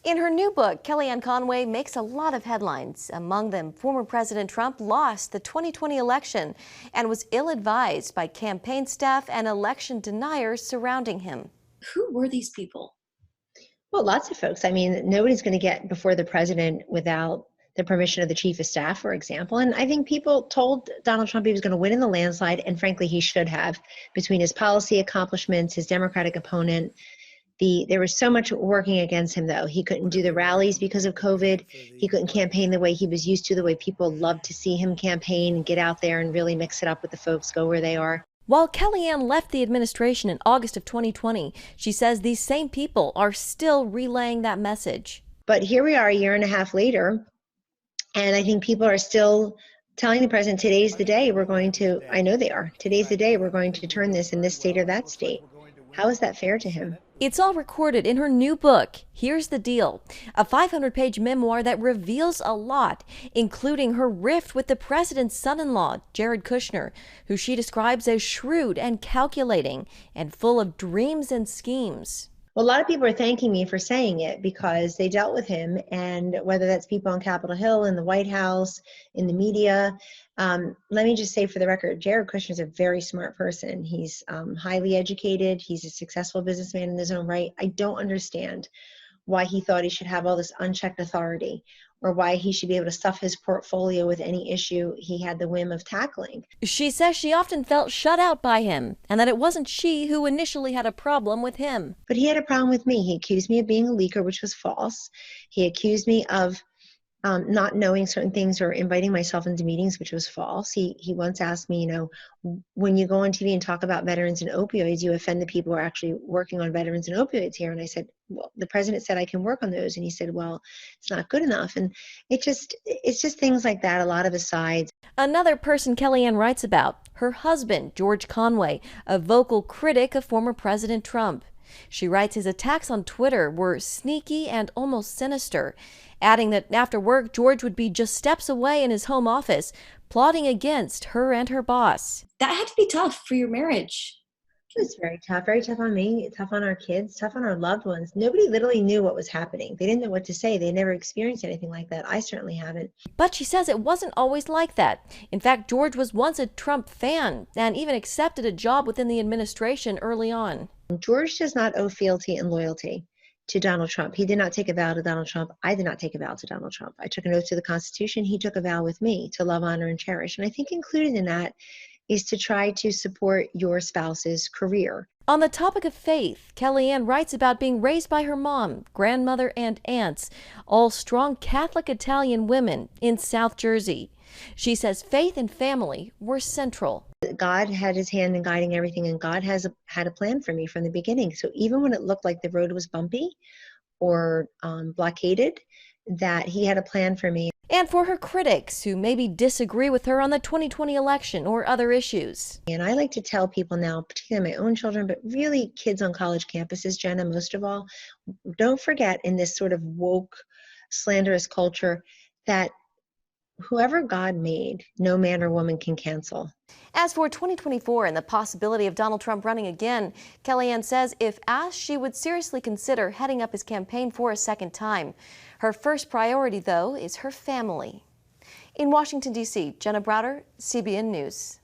In her new book, Kellyanne Conway makes a lot of headlines. Among them, former President Trump lost the 2020 election and was ill-advised by campaign staff and election deniers surrounding him. Who were these people? Well, lots of folks. I mean, nobody's going to get before the president without the permission of the chief of staff, for example. And I think people told Donald Trump he was going to win in the landslide, and frankly, he should have, between his policy accomplishments, his Democratic opponent. There was so much working against him, though. He couldn't do the rallies because of COVID. He couldn't campaign the way he was used to, the way people love to see him campaign and get out there and really mix it up with the folks, go where they are. While Kellyanne left the administration in August of 2020, she says these same people are still relaying that message. But here we are a year and a half later, and I think people are still telling the president, today's the day we're going to, I know they are, today's the day we're going to turn this in this state or that state. How is that fair to him? It's all recorded in her new book, Here's the Deal, a 500-page memoir that reveals a lot, including her rift with the president's son-in-law, Jared Kushner, who she describes as shrewd and calculating and full of dreams and schemes. Well, a lot of people are thanking me for saying it because they dealt with him, and whether that's people on Capitol Hill, in the White House, in the media. Let me just say for the record, Jared Kushner is a very smart person. He's highly educated. He's a successful businessman in his own right. I don't understand why he thought he should have all this unchecked authority, or why he should be able to stuff his portfolio with any issue he had the whim of tackling. She says she often felt shut out by him, and that it wasn't she who initially had a problem with him. But he had a problem with me. He accused me of being a leaker, which was false. He accused me of not knowing certain things or inviting myself into meetings, which was false. He once asked me, when you go on TV and talk about veterans and opioids, you offend the people who are actually working on veterans and opioids here. And I said, well, the president said I can work on those. And he said, well, it's not good enough. And it's just things like that, a lot of asides. Another person Kellyanne writes about, her husband, George Conway, a vocal critic of former President Trump. She writes his attacks on Twitter were sneaky and almost sinister, adding that after work, George would be just steps away in his home office, plotting against her and her boss. That had to be tough for your marriage. It was very tough on me, tough on our kids, tough on our loved ones. Nobody literally knew what was happening. They didn't know what to say. They never experienced anything like that. I certainly haven't. But she says it wasn't always like that. In fact, George was once a Trump fan and even accepted a job within the administration early on. George does not owe fealty and loyalty to Donald Trump. He did not take a vow to Donald Trump. I did not take a vow to Donald Trump. I took an oath to the Constitution. He took a vow with me to love, honor, and cherish. And I think included in that is to try to support your spouse's career. On the topic of faith, Kellyanne writes about being raised by her mom, grandmother, and aunts, all strong Catholic Italian women in South Jersey. She says faith and family were central. God had his hand in guiding everything, and God had a plan for me from the beginning. So even when it looked like the road was bumpy or blockaded, that he had a plan for me. And for her critics who maybe disagree with her on the 2020 election or other issues. And I like to tell people now, particularly my own children, but really kids on college campuses, Jenna, most of all, don't forget in this sort of woke, slanderous culture that whoever God made, no man or woman can cancel. As for 2024 and the possibility of Donald Trump running again, Kellyanne says if asked, she would seriously consider heading up his campaign for a second time. Her first priority, though, is her family. In Washington, D.C., Jenna Browder, CBN News.